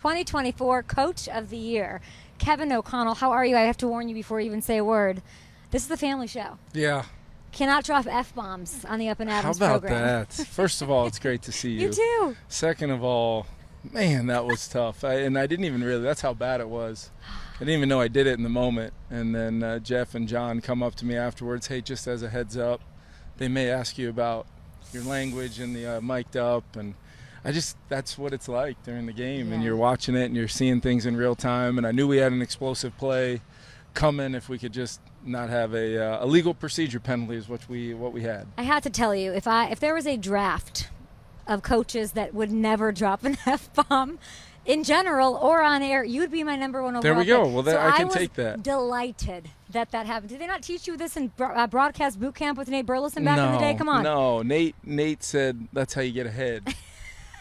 2024 Coach of the Year, Kein O'Connell. How are you? I have to warn you before you even say a word. This is the family show. Yeah. Cannot drop F-bombs on the Up and Adams program. How about program. that? First of all, it's great to see you. You too. Second of all, man, that was tough. And I didn't even really, that's how bad it was. I didn't even know I did it in the moment. And then Jeff and John come up to me afterwards. Hey, just as a heads up, they may ask you about your language and the mic'd up. And that's what it's like during the game. And you're watching it and you're seeing things in real time. And I knew we had an explosive play coming if we could just not have a legal procedure penalty is what we had. I had to tell you, if there was a draft of coaches that would never drop an F-bomb in general or on air, you would be my number one overall. There we go. Well, so I can take that. I was delighted that happened. Did they not teach you this in broadcast boot camp with Nate Burleson back in the day? Come on. No, Nate said that's how you get ahead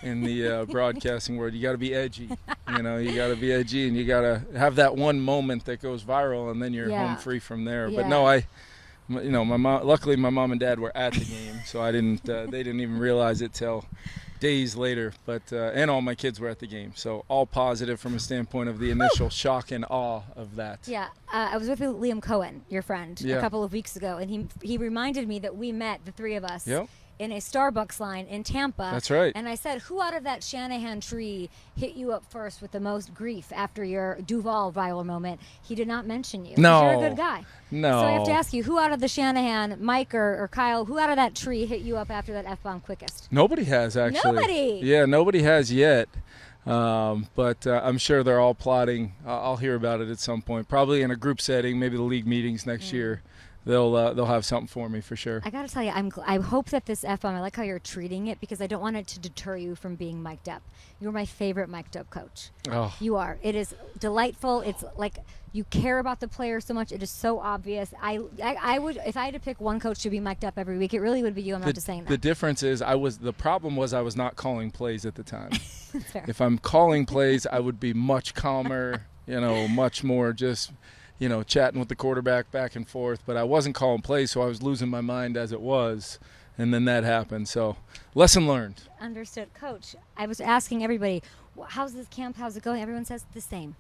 in the broadcasting world. You got to be edgy. You got to be edgy, and you got to have that one moment that goes viral, and then you're home free from there. Yeah. But no, my mom. Luckily, my mom and dad were at the game, so I didn't. They didn't even realize it till days later. But and all my kids were at the game, so all positive from a standpoint of the initial shock and awe of that. Yeah, I was with Liam Cohen, your friend, a couple of weeks ago, and he reminded me that we met, the three of us. Yep. In a Starbucks line in Tampa. That's right. And I said, who out of that Shanahan tree hit you up first with the most grief after your Duval viral moment? He did not mention you. No. You're a good guy. No. So I have to ask you, who out of the Shanahan, Mike or Kyle, who out of that tree hit you up after that F-bomb quickest? Nobody has, actually. Nobody? Yeah, nobody has yet. But I'm sure they're all plotting. I'll hear about it at some point, probably in a group setting, maybe the league meetings next year. They'll have something for me for sure. I got to tell you, I hope that this F-bomb, I like how you're treating it because I don't want it to deter you from being mic'd up. You're my favorite mic'd up coach. Oh. You are. It is delightful. It's like you care about the player so much. It is so obvious. I would, if I had to pick one coach to be mic'd up every week, it really would be you. I'm not just saying that. The difference is the problem was I was not calling plays at the time. That's fair. If I'm calling plays, I would be much calmer, much more just chatting with the quarterback back and forth, but I wasn't calling plays, so I was losing my mind as it was, and then that happened. So, lesson learned. Understood. Coach, I was asking everybody, how's this camp, how's it going? Everyone says the same.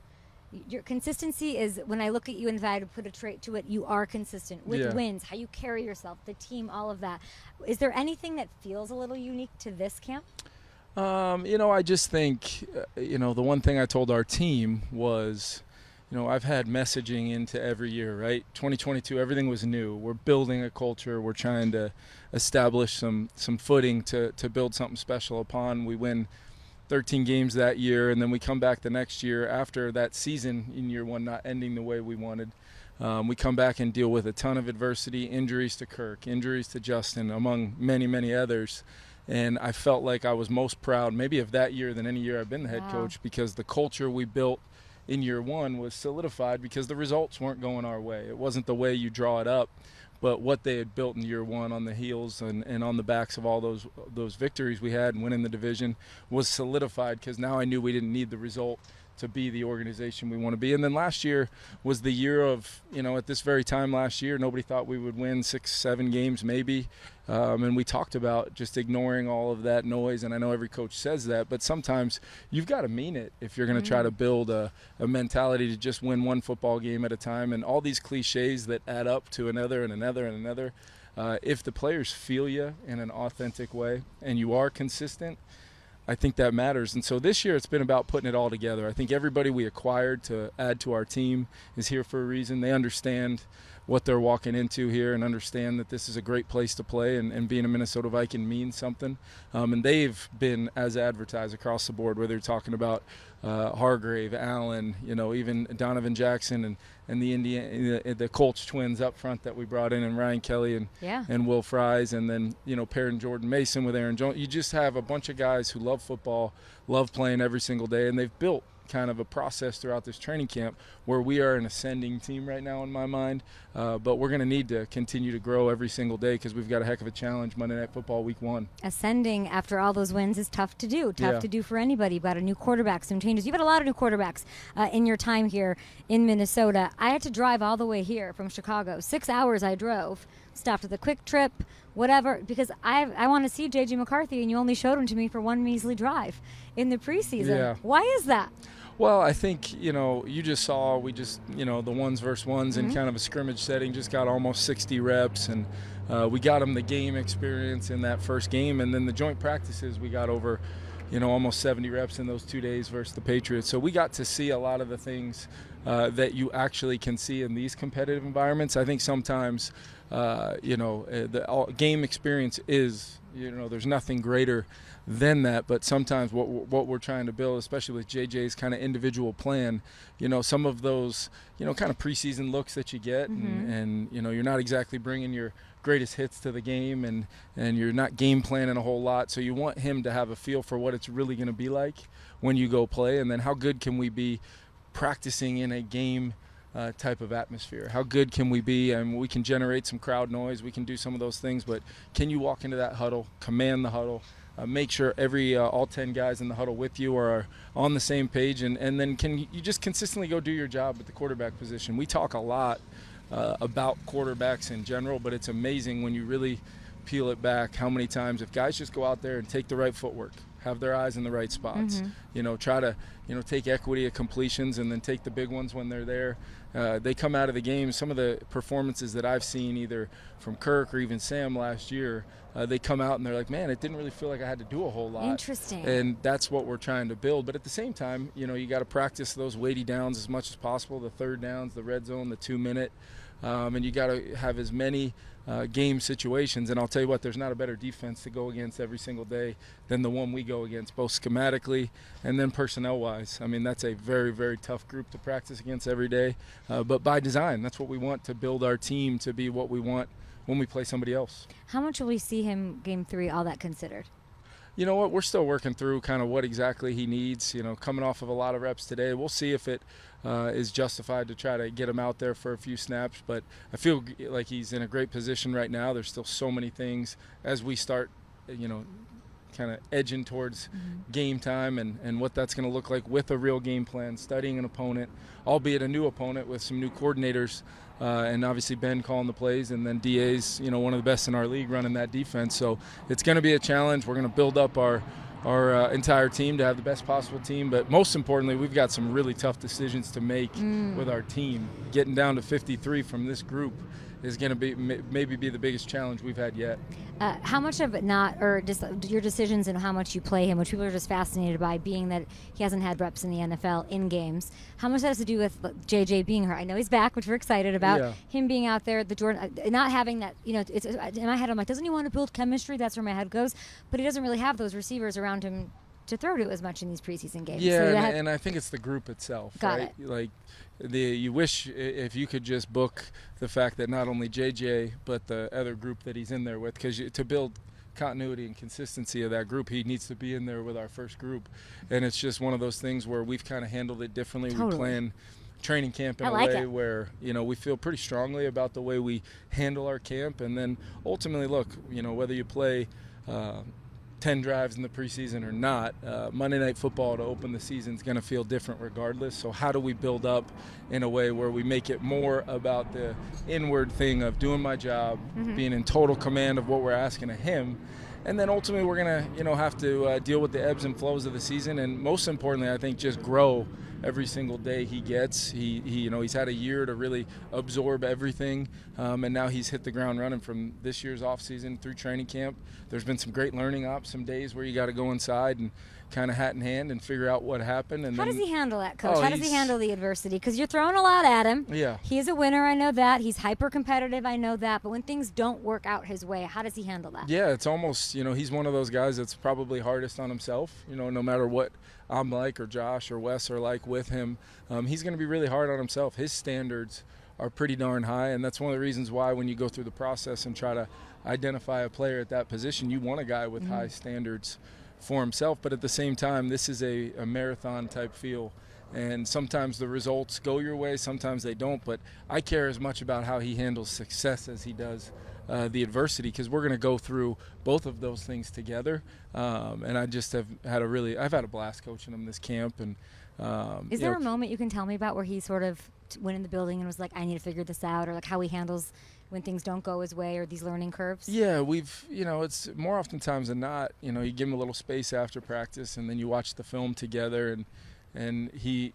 Your consistency is, when I look at you and if I had to put a trait to it, you are consistent with wins, how you carry yourself, the team, all of that. Is there anything that feels a little unique to this camp? I just think, the one thing I told our team was, I've had messaging into every year, right? 2022, everything was new. We're building a culture. We're trying to establish some footing to build something special upon. We win 13 games that year, and then we come back the next year after that season in year one not ending the way we wanted. We come back and deal with a ton of adversity, injuries to Kirk, injuries to Justin, among many, many others. And I felt like I was most proud maybe of that year than any year I've been the head coach, because the culture we built in year one was solidified because the results weren't going our way. It wasn't the way you draw it up, but what they had built in year one on the heels and on the backs of all those victories we had and winning the division was solidified, because now I knew we didn't need the result to be the organization we want to be. And then last year was the year of, at this very time last year, nobody thought we would win 6-7 games maybe. And we talked about just ignoring all of that noise. And I know every coach says that, but sometimes you've got to mean it if you're going to try to build a mentality to just win one football game at a time. And all these cliches that add up to another and another and another. If the players feel you in an authentic way and you are consistent, I think that matters. And so this year it's been about putting it all together. I think everybody we acquired to add to our team is here for a reason. They understand what they're walking into here and understand that this is a great place to play, and being a Minnesota Viking means something. And they've been as advertised across the board, whether you're talking about Hargrave, Allen, even Donovan Jackson and the Colts twins up front that we brought in, and Ryan Kelly and Will Fries, and then pairing Jordan Mason with Aaron Jones. You just have a bunch of guys who love football, love playing every single day, and they've built kind of a process throughout this training camp where we are an ascending team right now in my mind, but we're going to need to continue to grow every single day because we've got a heck of a challenge Monday Night Football week 1. Ascending after all those wins is tough to do for anybody. You've got a new quarterback, some changes. You've had a lot of new quarterbacks in your time here in Minnesota. I had to drive all the way here from Chicago. 6 hours I drove stopped at the Quick Trip, whatever, because I want to see J.J. McCarthy, and you only showed him to me for one measly drive in the preseason. Yeah. Why is that? Well, I think, you just saw, the ones versus ones in kind of a scrimmage setting, just got almost 60 reps, and we got him the game experience in that first game, and then the joint practices, we got over, almost 70 reps in those 2 days versus the Patriots. So we got to see a lot of the things that you actually can see in these competitive environments. I think sometimes, the game experience is, there's nothing greater than that, but sometimes what we're trying to build, especially with JJ's kind of individual plan, some of those, kind of preseason looks that you get, and you're not exactly bringing your greatest hits to the game, and you're not game planning a whole lot, so you want him to have a feel for what it's really going to be like when you go play, and then how good can we be practicing in a game type of atmosphere. How good can we be? And we can generate some crowd noise, we can do some of those things, but can you walk into that huddle, command the huddle, make sure all 10 guys in the huddle with you are on the same page, and then can you just consistently go do your job at the quarterback position. We talk a lot about quarterbacks in general, but it's amazing when you really peel it back how many times if guys just go out there and take the right footwork, have their eyes in the right spots, try to take equity at completions and then take the big ones when they're there. They come out of the game, some of the performances that I've seen either from Kirk or even Sam last year, they come out and they're like, man, it didn't really feel like I had to do a whole lot. Interesting. And that's what we're trying to build. But at the same time, you got to practice those weighty downs as much as possible, the third downs, the red zone, the 2-minute. And you got to have as many game situations. And I'll tell you what, there's not a better defense to go against every single day than the one we go against, both schematically and then personnel-wise. I mean, that's a very, very tough group to practice against every day. But by design, that's what we want, to build our team to be what we want when we play somebody else. How much will we see him game 3, all that considered? You know what, we're still working through kind of what exactly he needs. Coming off of a lot of reps today, we'll see if it is justified to try to get him out there for a few snaps. But I feel like he's in a great position right now. There's still so many things as we start, kind of edging towards game time and what that's going to look like with a real game plan, studying an opponent, albeit a new opponent with some new coordinators, and obviously Ben calling the plays, and then DA's one of the best in our league running that defense. So it's going to be a challenge. We're going to build up our entire team to have the best possible team, but most importantly, we've got some really tough decisions to make with our team. Getting down to 53 from this group is going to be maybe the biggest challenge we've had yet. How much of it just your decisions and how much you play him, which people are just fascinated by, being that he hasn't had reps in the NFL in games, how much that has to do with JJ being hurt? I know he's back, which we're excited about. Yeah. Him being out there, the Jordan, not having that, it's in my head, I'm like, doesn't he want to build chemistry? That's where my head goes. But he doesn't really have those receivers around him to throw to as much in these preseason games. Yeah, so and I think it's the group itself. Got right? it. Like, you wish if you could just book the fact that not only JJ but the other group that he's in there with, because to build continuity and consistency of that group, he needs to be in there with our first group. And it's just one of those things where we've kind of handled it differently. Totally. We plan training camp in a way where we feel pretty strongly about the way we handle our camp, and then ultimately look, whether you play 10 drives in the preseason or not, Monday Night Football to open the season is going to feel different regardless. So how do we build up in a way where we make it more about the inward thing of doing my job, being in total command of what we're asking of him, and then ultimately we're going to have to deal with the ebbs and flows of the season, and most importantly, I think, just grow every single day he gets. He's had a year to really absorb everything, and now he's hit the ground running from this year's off season through training camp. There's been some great learning ops, some days where you got to go inside and kind of hat in hand and figure out what happened. And how does he handle that, Coach? How does he handle the adversity? Because you're throwing a lot at him. Yeah. He's a winner, I know that. He's hyper competitive, I know that. But when things don't work out his way, how does he handle that? Yeah, it's almost, he's one of those guys that's probably hardest on himself. No matter what I'm like or Josh or Wes are like with him, he's going to be really hard on himself. His standards are pretty darn high, and that's one of the reasons why when you go through the process and try to identify a player at that position, you want a guy with high standards for himself. But at the same time, this is a marathon type feel, and sometimes the results go your way, sometimes they don't. But I care as much about how he handles success as he does the adversity, because we're going to go through both of those things together. And I just have had I've had a blast coaching him this camp. And is there a moment you can tell me about where he sort of went in the building and was like, I need to figure this out, or like how he handles when things don't go his way, or these learning curves? Yeah, it's more oftentimes than not, you give him a little space after practice, and then you watch the film together, and he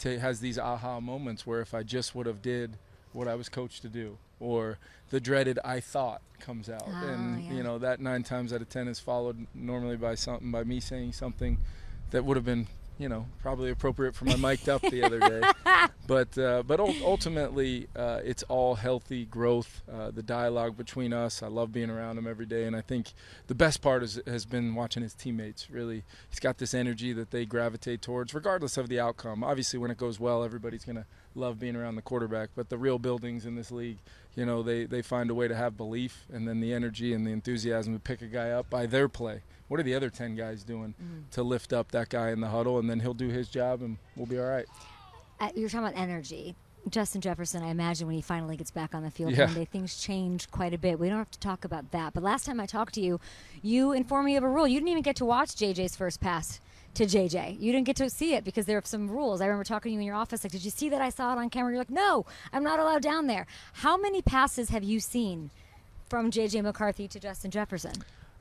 has these aha moments where if I just would have did what I was coached to do, or the dreaded "I thought" comes out, that 9 times out of 10 is followed normally by me saying something that would have been probably appropriate for my mic'd up the other day. But ultimately, it's all healthy growth, the dialogue between us. I love being around him every day, and I think the best part has been watching his teammates. Really, he's got this energy that they gravitate towards, regardless of the outcome. Obviously, when it goes well, everybody's going to love being around the quarterback, but the real buildings in this league, they find a way to have belief, and then the energy and the enthusiasm to pick a guy up by their play. What are the other 10 guys doing to lift up that guy in the huddle, and then he'll do his job, and we'll be all right. You're talking about energy. Justin Jefferson, I imagine when he finally gets back on the field one day, things change quite a bit. We don't have to talk about that. But last time I talked to you, you informed me of a rule. You didn't even get to watch JJ's first pass to JJ. You didn't get to see it because there are some rules. I remember talking to you in your office, like, did you see that? I saw it on camera. You're like, no, I'm not allowed down there. How many passes have you seen from JJ McCarthy to Justin Jefferson?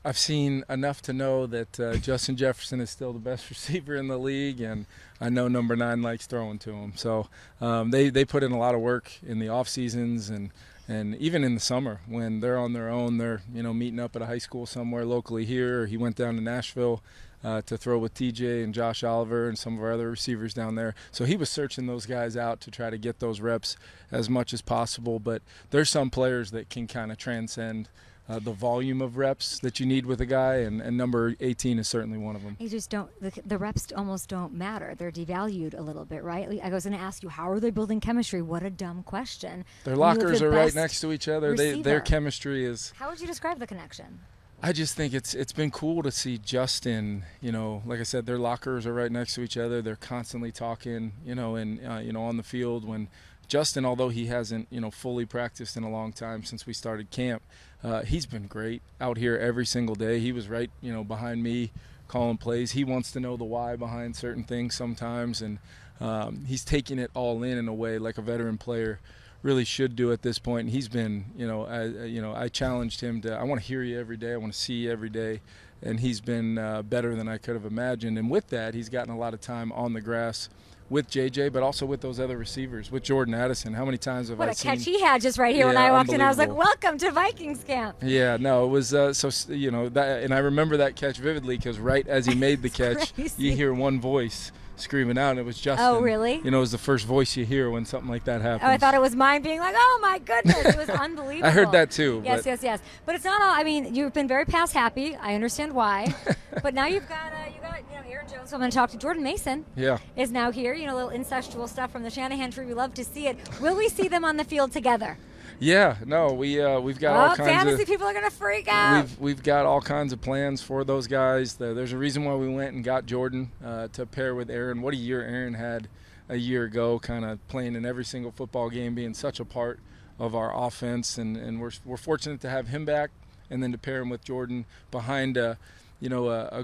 I've seen enough to know that Justin Jefferson is still the best receiver in the league, and I know number 9 likes throwing to him. So they put in a lot of work in the off seasons and even in the summer when they're on their own. They're meeting up at a high school somewhere locally here. He went down to Nashville to throw with TJ and Josh Oliver and some of our other receivers down there. So he was searching those guys out to try to get those reps as much as possible. But there's some players that can kind of transcend the volume of reps that you need with a guy, and number 18 is certainly one of them. You just don't. The reps almost don't matter. They're devalued a little bit, right? I was going to ask you, how are they building chemistry? What a dumb question. Their lockers are right next to each other. Their chemistry is. How would you describe the connection? I just think it's been cool to see Justin. Like I said, their lockers are right next to each other. They're constantly talking. And on the field when. Justin, although he hasn't, fully practiced in a long time since we started camp, he's been great out here every single day. He was right, behind me calling plays. He wants to know the why behind certain things sometimes, and he's taking it all in a way like a veteran player really should do at this point. And he's been, I challenged him I want to hear you every day. I want to see you every day. And he's been better than I could have imagined. And with that, he's gotten a lot of time on the grass with JJ, but also with those other receivers, with Jordan Addison. How many times have I seen? What a catch he had just right here when I walked in. I was like, welcome to Vikings camp. Yeah, no, it was that, and I remember that catch vividly because right as he made the catch, you hear one voice screaming out, and it was Justin. Oh, really? It was the first voice you hear when something like that happens. Oh, I thought it was mine being like, oh, my goodness. It was unbelievable. I heard that, too. Yes. But it's not all. I mean, you've been very pass happy. I understand why. But now you've got Aaron Jones. So I'm going to talk to Jordan Mason. Yeah. Is now here. A little incestual stuff from the Shanahan tree. We love to see it. Will we see them on the field together? Yeah, no, we've got all kinds of fantasy people are gonna freak out. We've got all kinds of plans for those guys. There's a reason why we went and got Jordan to pair with Aaron. What a year Aaron had a year ago, kind of playing in every single football game, being such a part of our offense, and we're fortunate to have him back, and then to pair him with Jordan behind a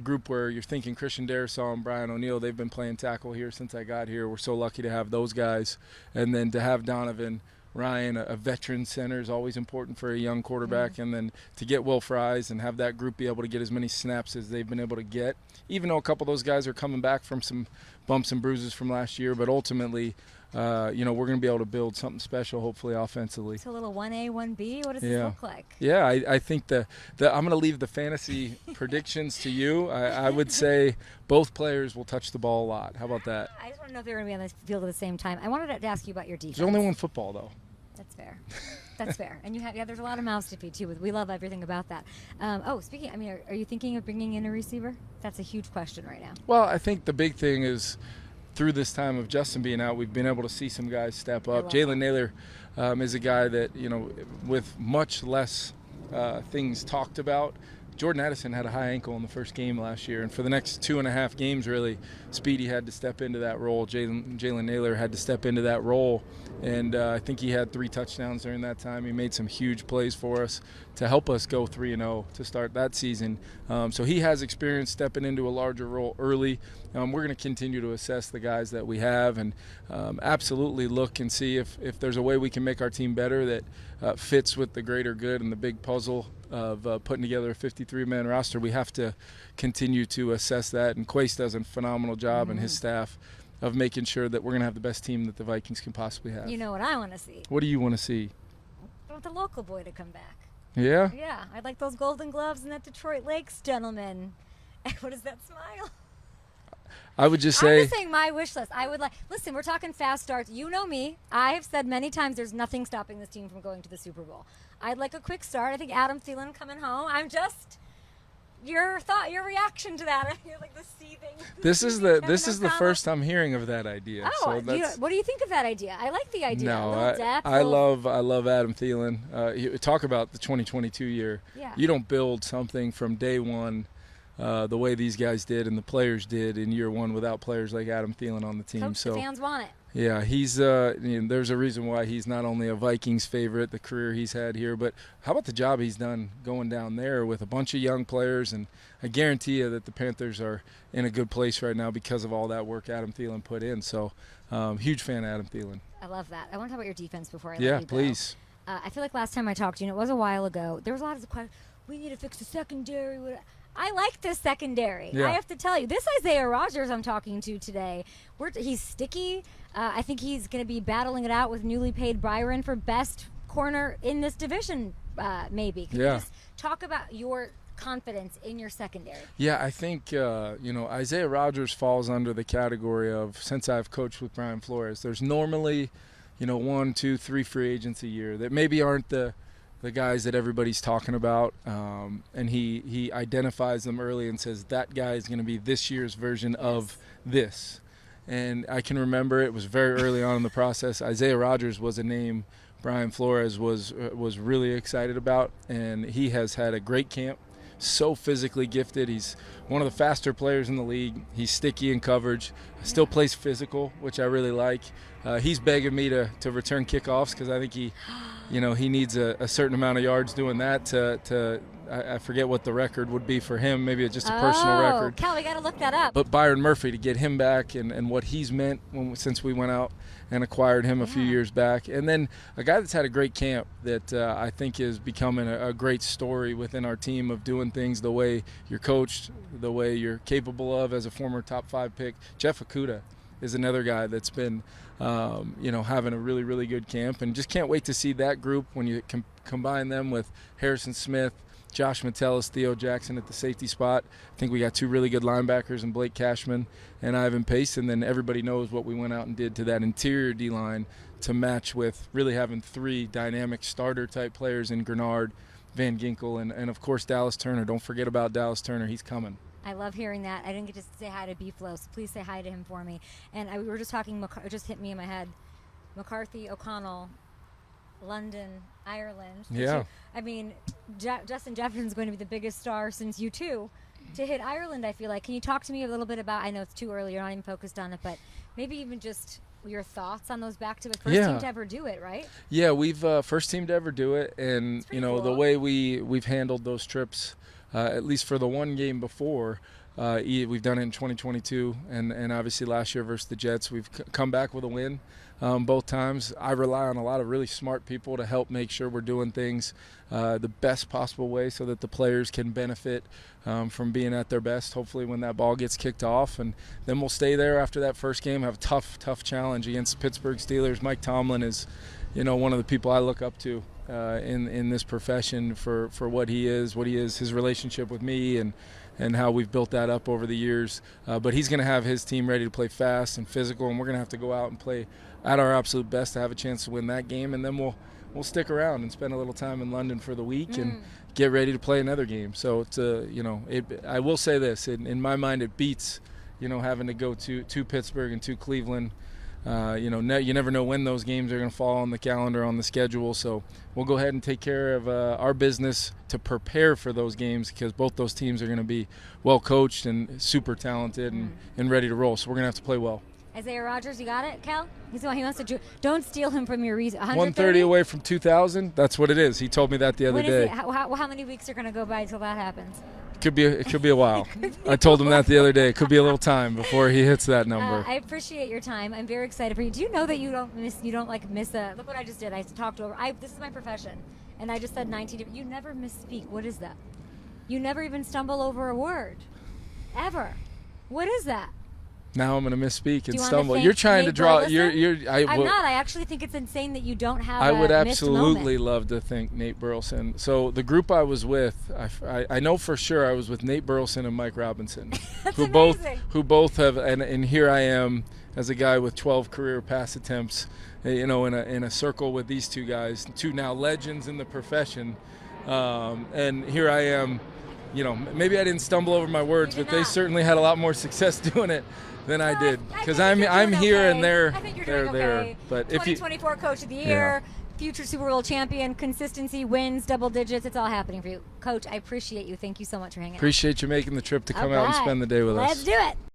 group where you're thinking Christian Darrisaw and Brian O'Neill. They've been playing tackle here since I got here. We're so lucky to have those guys, and then to have Donovan Ryan, a veteran center, is always important for a young quarterback, and then to get Will Fries and have that group be able to get as many snaps as they've been able to get, even though a couple of those guys are coming back from some bumps and bruises from last year. But ultimately, we're going to be able to build something special, hopefully, offensively. It's a little 1A, 1B. What does this look like? Yeah, I think I'm going to leave the fantasy predictions to you. I would say both players will touch the ball a lot. How about that? I just want to know if they're going to be on the field at the same time. I wanted to ask you about your defense. There's only one football, though. That's fair. That's fair. And there's a lot of mouths to feed, too. We love everything about that. Speaking, are you thinking of bringing in a receiver? That's a huge question right now. Well, I think the big thing is through this time of Justin being out, we've been able to see some guys step up. Jalen Naylor is a guy that, with much less things talked about, Jordan Addison had a high ankle in the first game last year, and for the next 2.5 games, really, Speedy had to step into that role. Jalen Naylor had to step into that role, and I think he had 3 touchdowns during that time. He made some huge plays for us to help us go 3-0 to start that season. So he has experience stepping into a larger role early. We're going to continue to assess the guys that we have and absolutely look and see if there's a way we can make our team better that fits with the greater good and the big puzzle of putting together a 53-man roster. We have to continue to assess that, and Quace does a phenomenal job and his staff of making sure that we're going to have the best team that the Vikings can possibly have. You know what I want to see? What do you want to see? I want the local boy to come back. Yeah? Yeah, I'd like those Golden Gloves and that Detroit Lakes gentleman. What is that smile? I would just say... I'm just saying my wish list. I would like... Listen, we're talking fast starts. You know me. I have said many times there's nothing stopping this team from going to the Super Bowl. I'd like a quick start. I think Adam Thielen coming home. I'm just... Your reaction to that. You're like the seething. This is the first I'm hearing of that idea. Oh, so what do you think of that idea? I like the idea. No, I love Adam Thielen. You talk about the 2022 year. Yeah. You don't build something from day one the way these guys did and the players did in year one without players like Adam Thielen on the team. Coach, so the fans want it. Yeah, he's there's a reason why he's not only a Vikings favorite, the career he's had here, but how about the job he's done going down there with a bunch of young players, and I guarantee you that the Panthers are in a good place right now because of all that work Adam Thielen put in. So, huge fan of Adam Thielen. I love that. I want to talk about your defense before I let you go. Please. I feel like last time I talked to you, and it was a while ago, there was a lot of questions. We need to fix the secondary. I like this secondary. Yeah. I have to tell you. This Isaiah Rodgers I'm talking to today, he's sticky. I think he's going to be battling it out with newly paid Byron for best corner in this division, maybe. Can you just talk about your confidence in your secondary? Yeah, I think, Isaiah Rodgers falls under the category of, since I've coached with Brian Flores, there's normally, 1, 2, 3 free agents a year that maybe aren't the guys that everybody's talking about, and he identifies them early and says that guy is going to be this year's version of this. And I can remember it was very early on in the process. Isaiah Rodgers was a name Brian Flores was really excited about, and he has had a great camp. So physically gifted. He's one of the faster players in the league. He's sticky in coverage. Still plays physical, which I really like. He's begging me to return kickoffs because I think he needs a certain amount of yards doing that I forget what the record would be for him. Maybe it's just a personal record. Cal, we got to look that up. But Byron Murphy, to get him back and what he's meant since we went out and acquired him a few years back. And then a guy that's had a great camp that I think is becoming a great story within our team of doing things the way you're coached, the way you're capable of as a former top 5 pick. Jeff Okudah is another guy that's been having a really, really good camp, and just can't wait to see that group when you combine them with Harrison Smith, Josh Metellus, Theo Jackson at the safety spot. I think we got 2 really good linebackers in Blake Cashman and Ivan Pace, and then everybody knows what we went out and did to that interior D-line to match with really having 3 dynamic starter-type players in Grenard, Van Ginkel, and of course Dallas Turner. Don't forget about Dallas Turner. He's coming. I love hearing that. I didn't get to say hi to B-Flow, so please say hi to him for me. And we were just talking, it just hit me in my head, McCarthy, O'Connell, London, Ireland. Yeah. Justin Jefferson's going to be the biggest star since U2 to hit Ireland, I feel like. Can you talk to me a little bit about, I know it's too early, you're not even focused on it, but maybe even just your thoughts on those back-to-back first team to ever do it, right? Yeah, we've first team to ever do it, and cool. The way we've handled those trips, at least for the one game before, we've done it in 2022, and obviously last year versus the Jets, we've come back with a win both times. I rely on a lot of really smart people to help make sure we're doing things the best possible way so that the players can benefit from being at their best, hopefully when that ball gets kicked off. And then we'll stay there after that first game, have a tough challenge against Pittsburgh Steelers. Mike Tomlin is one of the people I look up to in this profession for what he is, his relationship with me, and how we've built that up over the years. But he's going to have his team ready to play fast and physical, and we're going to have to go out and play at our absolute best to have a chance to win that game. And then we'll stick around and spend a little time in London for the week and get ready to play another game. So it's I will say this, in my mind, it beats having to go to Pittsburgh and to Cleveland you never know when those games are going to fall on the calendar, on the schedule. So we'll go ahead and take care of our business to prepare for those games, because both those teams are going to be well coached and super talented and ready to roll. So we're going to have to play well. Isaiah Rodgers, you got it, Cal? He wants to. Don't steal him from your reason. 130 away from 2,000. That's what it is. He told me that the other day. How many weeks are going to go by until that happens? It could be a while. I told him that the other day. It could be a little time before he hits that number. I appreciate your time. I'm very excited for you. Do you know that you don't miss a? Look what I just did. I talked over. This is my profession, and I just said 19. You never misspeak. What is that? You never even stumble over a word, ever. What is that? Now I'm going to misspeak and stumble. You're trying to draw. I'm not. I actually think it's insane that you don't have. I would absolutely love to thank Nate Burleson. So the group I was with, I know for sure I was with Nate Burleson and Mike Robinson, who both have. And here I am as a guy with 12 career pass attempts, in a circle with these two guys, two now legends in the profession, and here I am. Maybe I didn't stumble over my words, but they certainly had a lot more success doing it than I did, because I'm here and they're there. But 2024 Coach of the Year, future Super Bowl champion, consistency, wins, double digits, it's all happening for you. Coach, I appreciate you. Thank you so much for hanging out. Appreciate you making the trip to come out and spend the day with us. Let's do it.